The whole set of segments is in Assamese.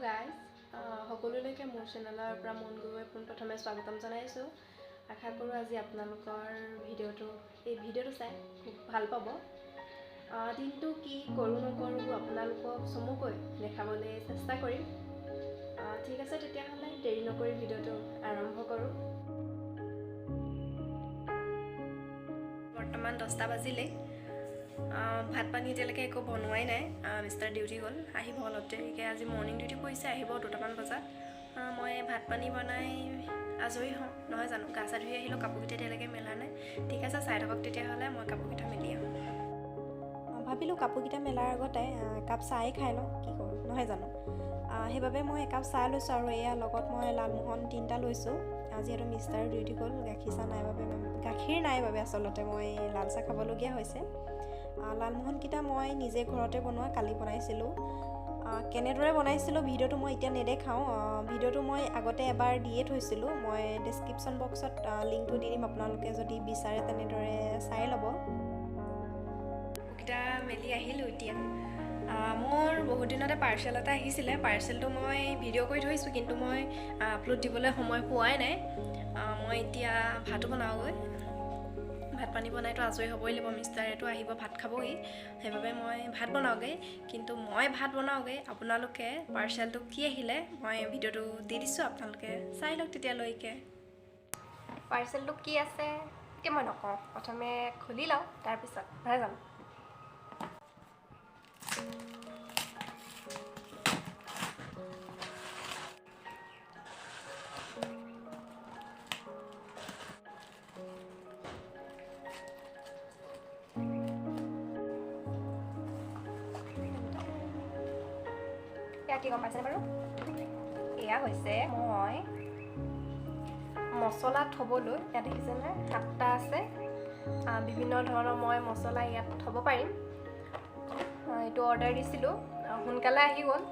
হেল্ল' গাইজ, সকলোলৈকে মোৰ চেনেলৰ পৰা মন গৈ পোনপ্ৰথমে স্বাগতম জনাইছোঁ। আশা কৰোঁ আজি আপোনালোকৰ এই ভিডিঅ'টো চাই খুব ভাল পাব। দিনটো কি কৰোঁ নকৰোঁ আপোনালোকক চমুকৈ দেখাবলৈ চেষ্টা কৰিম। ঠিক আছে, তেতিয়াহ'লে দেৰি নকৰি ভিডিঅ'টো আৰম্ভ কৰোঁ। বৰ্তমান 10টা বাজিলে। ভাত পানী এতিয়ালৈকে একো বনোৱাই নাই। মিষ্টাৰ ডিউটি গ'ল, আহিব অলপ দেৰিকৈ। আজি মৰ্ণিং ডিউটি পৰিছে, আহিব 2টামান বজাত। মই ভাত পানী বনাই আজৰি হওঁ, নহয় জানো। গা চা ধুই আহিলোঁ, কাপোৰকেইটা এতিয়ালৈকে মেলা নাই। ঠিক আছে, চাই থাকক তেতিয়াহ'লে। মই কাপোৰকেইটা মেলি আহোঁ। ভাবিলোঁ কাপোৰকেইটা মেলাৰ আগতে একাপ চাহেই খাই লওঁ, কি কৰোঁ, নহয় জানো। সেইবাবে মই একাপ চাহ লৈছোঁ, আৰু এয়া লগত মই লালমোহন 3টা লৈছোঁ। যিহেতু মিষ্টাৰ ডিউটি গ'ল, গাখীৰ নাই বাবে আচলতে মই লাল চাহ খাবলগীয়া হৈছে। লালমোহনকেইটা মই নিজে ঘৰতে বনোৱা, কালি বনাইছিলোঁ। কেনেদৰে বনাইছিলোঁ ভিডিঅ'টো মই এতিয়া নেদেখাওঁ। ভিডিঅ'টো মই আগতে এবাৰ দিয়ে থৈছিলোঁ। মই ডেছক্ৰিপশ্যন বক্সত লিংকটো দি দিম, আপোনালোকে যদি বিচাৰে তেনেদৰে চাই ল'ব। কাপোৰকেইটা মেলি আহিলোঁ এতিয়া। মোৰ বহুত দিনতে পাৰ্চেল এটা আহিছিলে। পাৰ্চেলটো মই ভিডিঅ' কৰি থৈছোঁ, কিন্তু মই আপলোড দিবলৈ সময় পোৱাই নাই। মই এতিয়া ভাতো বনাওঁগৈ। ভাত পানী বনাইতো আজৰি হ'বই লাগিব, মিষ্টাৰেতো আহিব, ভাত খাবহি। সেইবাবে মই ভাত বনাওঁগৈ। কিন্তু মই ভাত বনাওঁগৈ, আপোনালোকে পাৰ্চেলটো কি আহিলে মই ভিডিঅ'টো দি দিছোঁ, আপোনালোকে চাই লওক তেতিয়ালৈকে। পাৰ্চেলটো কি আছে এতিয়া মই নকওঁ, প্ৰথমে খুলি লওঁ, তাৰপিছত নহয় জানো। এয়া কি গম পাইছেনে বাৰু? এয়া হৈছে মই মছলা থ'বলৈ, ইয়াত দেখিছেনে 7টা আছে। বিভিন্ন ধৰণৰ মই মছলা ইয়াত থ'ব পাৰিম। এইটো অৰ্ডাৰ দিছিলোঁ, সোনকালে আহি গ'ল।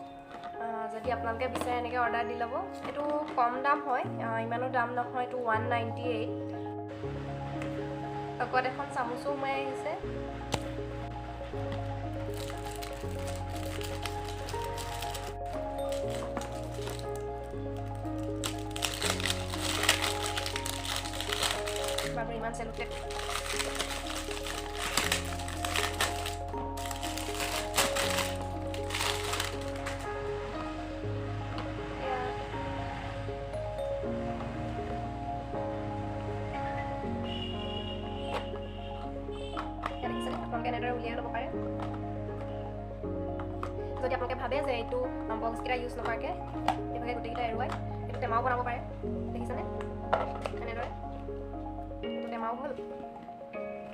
যদি আপোনালোকে বিচাৰে এনেকৈ অৰ্ডাৰ দি ল'ব। এইটো কম দাম হয়, ইমানো দাম নহয়। এইটো 198। লগত এখন চামুচো সোমাই আহিছে। বাৰু ইমান চেলুটেড আপোনালোকে এনেদৰে উলিয়াই ল'ব পাৰে। যদি আপোনালোকে ভাবে যে এইটো বক্সকেইটা ইউজ নকৰাকৈ এইভাগে গোটেইকেইটা এৰুৱাই এইটো টেমাও বনাব পাৰে। দেখিছেনে এনেদৰে, এইটো টেমাও হ'ল।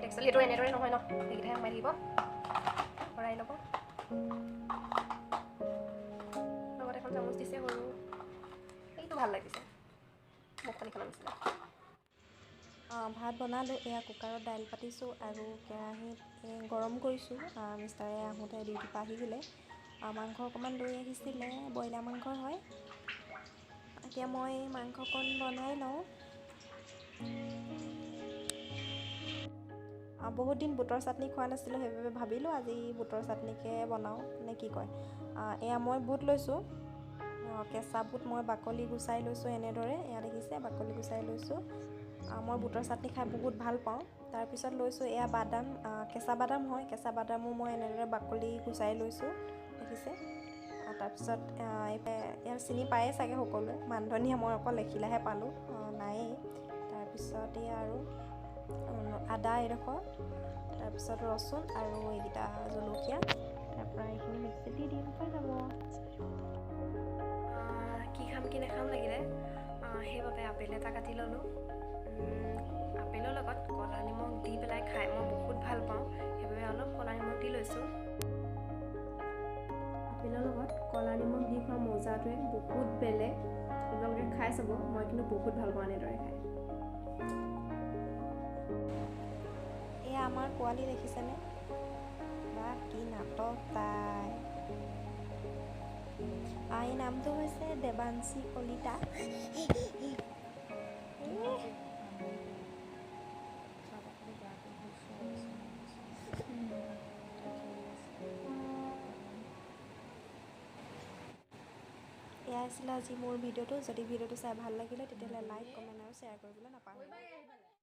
একচুৱেলি এইটো এনেদৰে নহয় ন, সেইকেইটাহে সোমাই থাকিব। ভৰাই ল'ব। লগত এখন চামুচ দিছে সৰু, এইটো ভাল লাগিছে, মুখখনিখনৰ নিচিনা। ভাত বনালোঁ। এয়া কুকাৰত দাইল পাতিছোঁ আৰু কেৰাহীত গৰম কৰিছোঁ। মিষ্টাৰে আহোঁতে ডিউটিৰ পৰা আহি গ'লে। মাংস অকণমান লৈ আহিছিলে, ব্ৰইলাৰ মাংস হয়। এতিয়া মই মাংসকণ বনাই লওঁ। বহুত দিন বুটৰ চাটনি খোৱা নাছিলোঁ, সেইবাবে ভাবিলোঁ আজি বুটৰ চাটনিকে বনাওঁ, নে কি কয়। এয়া মই বুট লৈছোঁ, কেঁচা বুট মই বাকলি গুচাই লৈছোঁ। এনেদৰে এয়া দেখিছে, বাকলি গুচাই লৈছোঁ। মই বুটৰ চাটনি খাই বহুত ভাল পাওঁ। তাৰপিছত লৈছোঁ এয়া বাদাম, কেঁচা বাদাম হয়। কেঁচা বাদামো মই এনেদৰে বাকলি গুচাই লৈছোঁ, দেখিছে। তাৰপিছত ইয়াৰ চিনি পায়েই চাগে সকলোৱে, মানধনিয়া মই অকল এখিলাহে পালোঁ, নায়েই। তাৰপিছত এয়া আৰু আদা এডোখৰ, তাৰপিছত ৰচুন আৰু এইকেইটা জলকীয়া। তাৰপৰা এইখিনি মিক্সিত দি দিম, হৈ যাব। কি খাম কি নাখাম লাগিলে, সেইবাবে আপেল এটা কাটি ল'লোঁ। আপেলৰ লগত ক'লা নিমখ দি পেলাই খাই মই বহুত ভাল পাওঁ, সেইবাবে অলপ ক'লা নিমখ দি লৈছোঁ। আপেলৰ লগত ক'লা নিমখ দি খোৱা মজাটোৱে বহুত বেলেগ। আপোনালোকে খাই চাব, মই কিন্তু বহুত ভাল পাওঁ এনেদৰে খাই। এয়া আমাৰ পোৱালি দেখিছেনে, বা কি নাটক তাই। এই নামটো হৈছে দেৱাংশী কলিতা। এয়া আছিলে আজি মোৰ ভিডিঅ'টো। যদি ভিডিঅ'টো চাই ভাল লাগিলে তেতিয়াহ'লে লাইক, কমেণ্ট আৰু শ্বেয়াৰ কৰিবলৈ নাপাহৰিব।